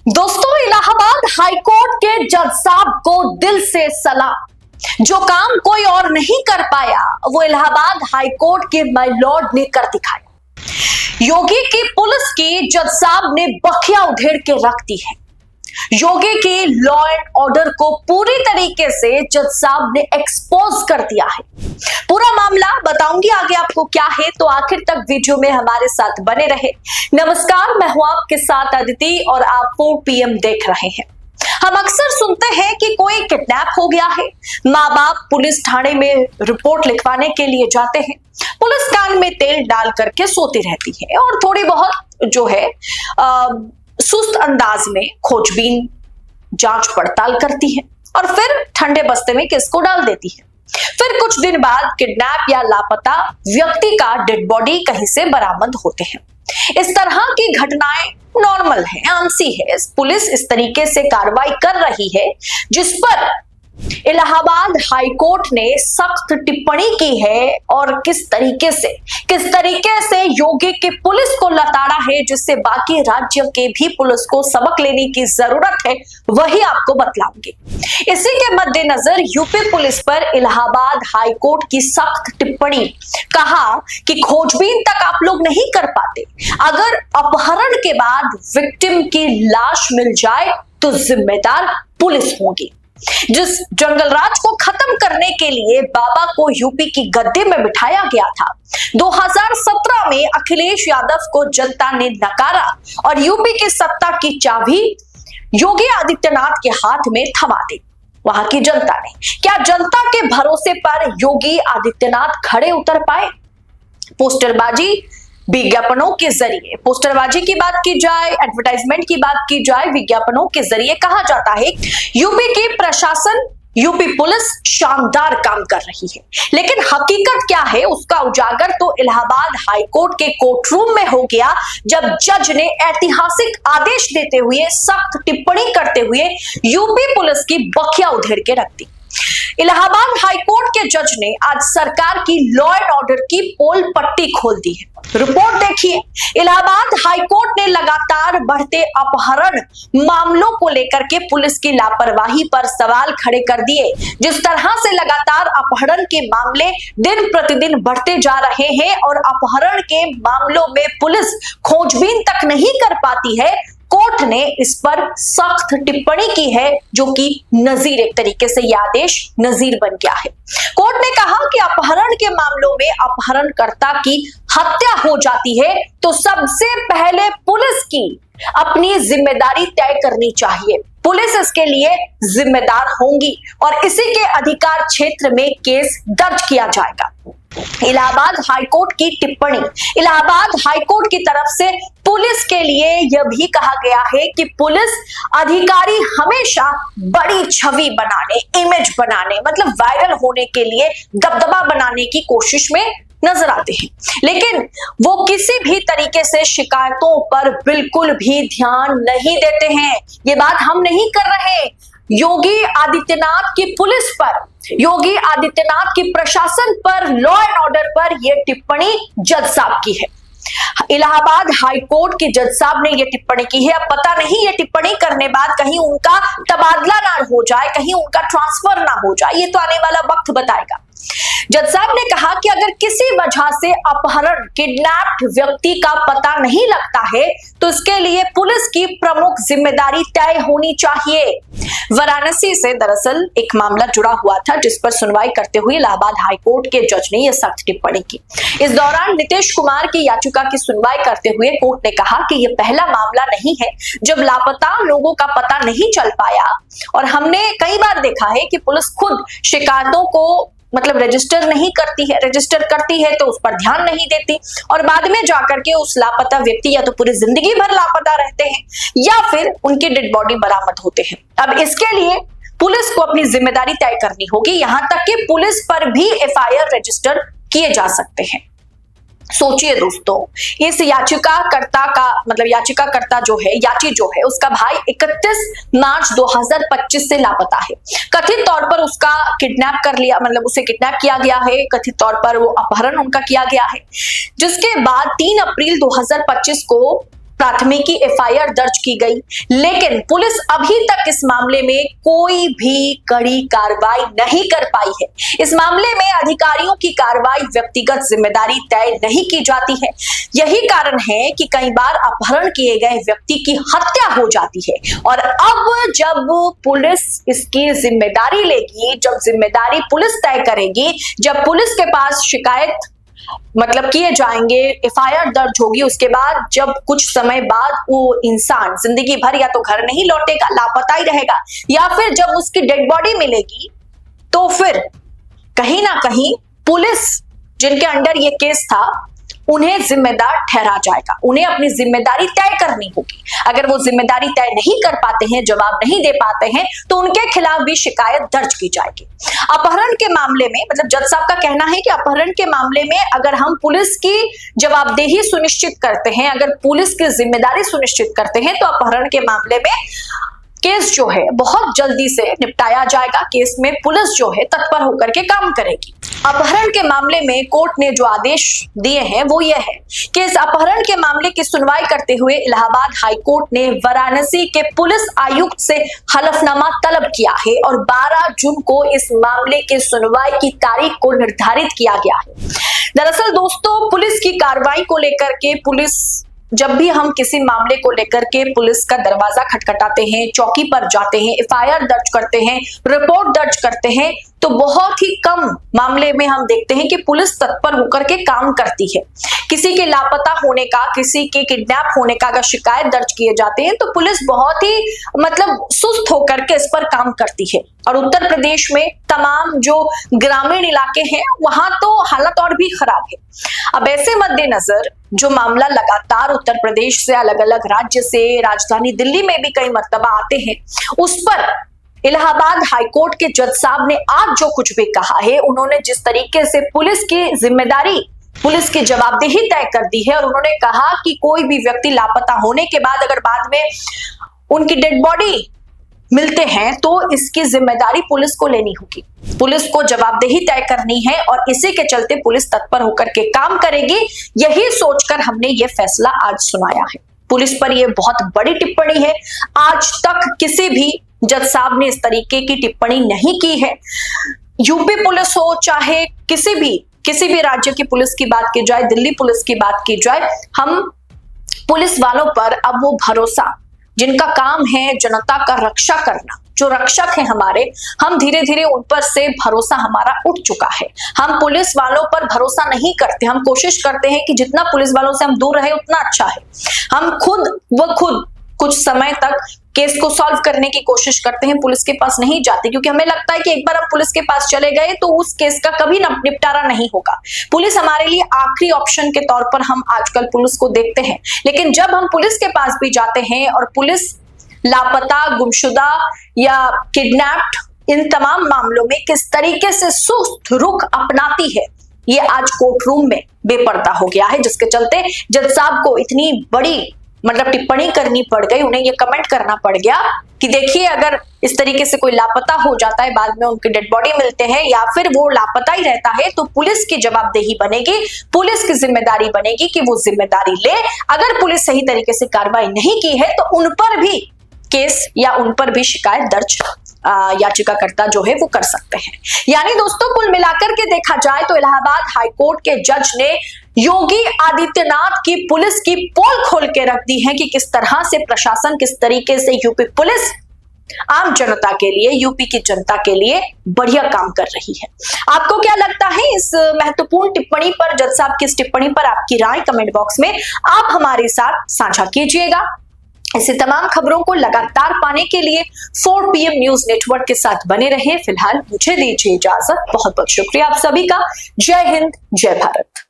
दोस्तों, इलाहाबाद हाईकोर्ट के जज साहब को दिल से सलाम। जो काम कोई और नहीं कर पाया वो इलाहाबाद हाईकोर्ट के माय लॉर्ड ने कर दिखाया। योगी की पुलिस की जज साहब ने बखिया उधेड़ के रख दी है। योगी की लॉ एंड ऑर्डर को पूरी तरीके से जज साहब ने एक्सपोज कर दिया है। पूरा मामला बताऊंगी आगे आपको क्या है, तो आखिर तक वीडियो में हमारे साथ बने रहे। नमस्कार, मैं हूं आपके साथ अदिति और आप 4 PM देख रहे हैं। हम अक्सर सुनते हैं कि कोई किडनैप हो गया है, माँ बाप पुलिस थाने में रिपोर्ट लिखवाने के लिए जाते हैं, पुलिस कान में तेल डाल करके सोती रहती है और थोड़ी बहुत जो है सुस्त अंदाज में खोजबीन जांच पड़ताल करती है और फिर ठंडे बस्ते में केस को डाल देती है। फिर कुछ दिन बाद किडनैप या लापता व्यक्ति का डेड बॉडी कहीं से बरामद होते हैं। इस तरह की घटनाएं नॉर्मल है, आमसी है। पुलिस इस तरीके से कार्रवाई कर रही है जिस पर इलाहाबाद हाईकोर्ट ने सख्त टिप्पणी की है और किस तरीके से योगी की पुलिस को लताड़ा है, जिससे बाकी राज्य के भी पुलिस को सबक लेने की जरूरत है, वही आपको बतलाऊंगी। इसी के मद्देनजर यूपी पुलिस पर इलाहाबाद हाईकोर्ट की सख्त टिप्पणी। कहा कि खोजबीन तक आप लोग नहीं कर पाते, अगर अपहरण के बाद विक्टिम की लाश मिल जाए तो जिम्मेदार पुलिस होगी। जिस जंगलराज को खत्म करने के लिए बाबा को यूपी की गद्दी में बिठाया गया था, 2017 में अखिलेश यादव को जनता ने नकारा और यूपी की सत्ता की चाबी योगी आदित्यनाथ के हाथ में थमा दी वहां की जनता ने। क्या जनता के भरोसे पर योगी आदित्यनाथ खड़े उतर पाए? पोस्टरबाजी, विज्ञापनों के जरिए, पोस्टरबाजी की बात की जाए, एडवर्टाइजमेंट की बात की जाए, विज्ञापनों के जरिए कहा जाता है यूपी की प्रशासन, यूपी पुलिस शानदार काम कर रही है। लेकिन हकीकत क्या है उसका उजागर तो इलाहाबाद हाईकोर्ट के कोर्ट रूम में हो गया, जब जज ने ऐतिहासिक आदेश देते हुए, सख्त टिप्पणी करते हुए यूपी पुलिस की बखिया उधेड़ के रख दी। इलाहाबाद हाईकोर्ट के जज ने आज सरकार की लॉ एंड ऑर्डर की पोल पट्टी खोल दी है। रिपोर्ट देखिए। इलाहाबाद हाईकोर्ट ने लगातार बढ़ते अपहरण मामलों को लेकर के पुलिस की लापरवाही पर सवाल खड़े कर दिए। जिस तरह से लगातार अपहरण के मामले दिन प्रतिदिन बढ़ते जा रहे हैं और अपहरण के मामलों में पुलिस खोजबीन तक नहीं कर पाती है, कोर्ट ने इस पर सख्त टिप्पणी की है, जो कि नजीर, एक तरीके से यह आदेश नजीर बन गया है। कोर्ट ने कहा कि अपहरण के मामलों में अपहरणकर्ता की हत्या हो जाती है तो सबसे पहले पुलिस की अपनी जिम्मेदारी तय करनी चाहिए। पुलिस इसके लिए जिम्मेदार होंगी और इसी के अधिकार क्षेत्र में केस दर्ज किया जाएगा। इलाहाबाद हाईकोर्ट की टिप्पणी। इलाहाबाद हाईकोर्ट की तरफ से पुलिस के लिए यह भी कहा गया है कि पुलिस अधिकारी हमेशा बड़ी छवि बनाने, इमेज बनाने, मतलब वायरल होने के लिए, दबदबा बनाने की कोशिश में नजर आते हैं, लेकिन वो किसी भी तरीके से शिकायतों पर बिल्कुल भी ध्यान नहीं देते हैं। ये बात हम नहीं कर रहे। योगी आदित्यनाथ की पुलिस पर, योगी आदित्यनाथ की प्रशासन पर, लॉ एंड ऑर्डर पर यह टिप्पणी जज साहब की है। इलाहाबाद हाईकोर्ट के जज साहब ने यह टिप्पणी की है। अब पता नहीं ये टिप्पणी करने बाद कहीं उनका तबादला ना हो जाए, कहीं उनका ट्रांसफर ना हो जाए, ये तो आने वाला वक्त बताएगा। जज साहब ने कहा कि अगर किसी वजह से अपहरण, किडनैप्ड व्यक्ति का पता नहीं लगता है तो इसके लिए पुलिस की प्रमुख जिम्मेदारी तय होनी चाहिए। वाराणसी से दरअसल एक मामला जुड़ा हुआ था जिस पर सुनवाई करते हुए इलाहाबाद हाईकोर्ट के जज ने यह सख्त टिप्पणी की। इस दौरान नीतीश कुमार की याचिका की सुनवाई करते हुए कोर्ट ने कहा कि यह पहला मामला नहीं है जब लापता लोगों का पता नहीं चल पाया, और हमने कई बार देखा है कि पुलिस खुद शिकायतों को रजिस्टर नहीं करती है, रजिस्टर करती है तो उस पर ध्यान नहीं देती और बाद में जाकर के उस लापता व्यक्ति या तो पूरी जिंदगी भर लापता रहते हैं या फिर उनकी डेड बॉडी बरामद होते हैं। अब इसके लिए पुलिस को अपनी जिम्मेदारी तय करनी होगी, यहां तक कि पुलिस पर भी FIR रजिस्टर किए जा सकते हैं। सोचिए दोस्तों, इस याचिकाकर्ता का याचिकाकर्ता जो है उसका भाई 31 मार्च 2025 से लापता है। कथित तौर पर उसका किडनैप कर लिया, उसे किडनैप किया गया है, कथित तौर पर वो अपहरण उनका किया गया है, जिसके बाद 3 अप्रैल 2025 को प्राथमिकी एफआईआर दर्ज की गई, लेकिन पुलिस अभी तक इस मामले में कोई भी कड़ी कार्रवाई नहीं कर पाई है। इस मामले में अधिकारियों की कार्रवाई व्यक्तिगत जिम्मेदारी तय नहीं की जाती है। यही कारण है कि कई बार अपहरण किए गए व्यक्ति की हत्या हो जाती है और अब जब पुलिस इसकी जिम्मेदारी लेगी, जब जिम्मेदारी पुलिस तय करेगी, जब पुलिस के पास शिकायत किए जाएंगे, एफआईआर दर्ज होगी, उसके बाद जब कुछ समय बाद वो इंसान जिंदगी भर या तो घर नहीं लौटेगा, लापता ही रहेगा, या फिर जब उसकी डेड बॉडी मिलेगी तो फिर कहीं ना कहीं पुलिस जिनके अंडर ये केस था उन्हें जिम्मेदार ठहरा जाएगा। उन्हें अपनी जिम्मेदारी तय करनी होगी। अगर वो जिम्मेदारी तय नहीं कर पाते हैं, जवाब नहीं दे पाते हैं, तो उनके खिलाफ भी शिकायत दर्ज की जाएगी। अपहरण के मामले में जज साहब का कहना है कि अपहरण के मामले में अगर हम पुलिस की जवाबदेही सुनिश्चित करते हैं, अगर पुलिस की जिम्मेदारी सुनिश्चित करते हैं, तो अपहरण के मामले में केस जो है बहुत जल्दी से निपटाया जाएगा। केस में पुलिस जो है तत्पर होकर के काम करेगी। अपहरण के मामले में कोर्ट ने जो आदेश दिए हैं वो ये है कि इस अपहरण के मामले की सुनवाई करते हुए इलाहाबाद हाई कोर्ट ने वाराणसी के पुलिस आयुक्त से हलफनामा तलब किया है और 12 जून को इस मामले की सुनवाई की तारीख को निर्धारित किया गया है। दरअसल दोस्तों, पुलिस की कार्रवाई को लेकर के जब भी हम किसी मामले को लेकर के पुलिस का दरवाजा खटखटाते हैं, चौकी पर जाते हैं, एफआईआर दर्ज करते हैं, रिपोर्ट दर्ज करते हैं, तो बहुत ही कम मामले में हम देखते हैं कि पुलिस तत्पर होकर के काम करती है। किसी के लापता होने का, किसी के किडनैप होने का अगर शिकायत दर्ज किए जाते हैं तो पुलिस बहुत ही सुस्त होकर के इस पर काम करती है। और उत्तर प्रदेश में तमाम जो ग्रामीण इलाके हैं वहां तो हालत और भी खराब है। अब ऐसे मद्देनजर जो मामला लगातार उत्तर प्रदेश से अलग अलग राज्य से राजधानी दिल्ली में भी कई मर्तबा आते हैं, उस पर इलाहाबाद हाईकोर्ट के जज साहब ने आज जो कुछ भी कहा है, उन्होंने जिस तरीके से पुलिस की जिम्मेदारी, पुलिस की जवाबदेही तय कर दी है और उन्होंने कहा कि कोई भी व्यक्ति लापता होने के बाद अगर बाद में उनकी डेड बॉडी मिलते हैं तो इसकी जिम्मेदारी पुलिस को लेनी होगी, पुलिस को जवाबदेही तय करनी है और इसी के चलते पुलिस तत्पर होकर के काम करेगी। यही सोचकर हमने ये फैसला आज सुनाया है। पुलिस पर यह बहुत बड़ी टिप्पणी है। आज तक किसी भी जज साहब ने इस तरीके की टिप्पणी नहीं की है। यूपी पुलिस हो चाहे किसी भी राज्य की पुलिस की बात की जाए, दिल्ली पुलिस की बात की जाए, हम पुलिस वालों पर अब वो भरोसा, जिनका काम है जनता का रक्षा करना, जो रक्षक है हमारे, हम धीरे धीरे उन पर से भरोसा हमारा उठ चुका है। हम पुलिस वालों पर भरोसा नहीं करते। हम कोशिश करते हैं कि जितना पुलिस वालों से हम दूर रहे उतना अच्छा है। हम खुद कुछ समय तक केस को सॉल्व करने की कोशिश करते हैं, पुलिस के पास नहीं जाते, क्योंकि हमें लगता है कि एक बार हम पुलिस के पास चले गए तो उस केस का कभी निपटारा नहीं होगा। पुलिस हमारे लिए आखिरी ऑप्शन के तौर पर हम आजकल पुलिस को देखते हैं। लेकिन जब हम पुलिस के पास भी जाते हैं और पुलिस लापता, गुमशुदा या किडनैप्ड इन तमाम मामलों में किस तरीके से सुस्त रुख अपनाती है, ये आज कोर्ट रूम में बेपर्दा हो गया है, जिसके चलते जज साहब को इतनी बड़ी टिप्पणी करनी पड़ गई। उन्हें ये कमेंट करना पड़ गया कि देखिए, अगर इस तरीके से कोई लापता हो जाता है, बाद में उनकी डेड बॉडी मिलते हैं या फिर वो लापता ही रहता है, तो पुलिस की जवाबदेही बनेगी, पुलिस की जिम्मेदारी बनेगी कि वो जिम्मेदारी ले। अगर पुलिस सही तरीके से कार्रवाई नहीं की है तो उन पर भी केस या उन पर भी शिकायत दर्ज याचिकाकर्ता जो है वो कर सकते हैं। यानी दोस्तों, कुल मिलाकर के देखा जाए तो इलाहाबाद हाईकोर्ट के जज ने योगी आदित्यनाथ की पुलिस की पोल खोल के रख दी है कि किस तरह से प्रशासन, किस तरीके से यूपी पुलिस आम जनता के लिए, यूपी की जनता के लिए बढ़िया काम कर रही है। आपको क्या लगता है इस महत्वपूर्ण टिप्पणी पर, जज साहब की इस टिप्पणी पर आपकी राय कमेंट बॉक्स में आप हमारे साथ साझा कीजिएगा। ऐसे तमाम खबरों को लगातार पाने के लिए 4 PM न्यूज नेटवर्क के साथ बने रहे। फिलहाल मुझे दीजिए इजाजत। बहुत बहुत शुक्रिया आप सभी का। जय हिंद, जय भारत।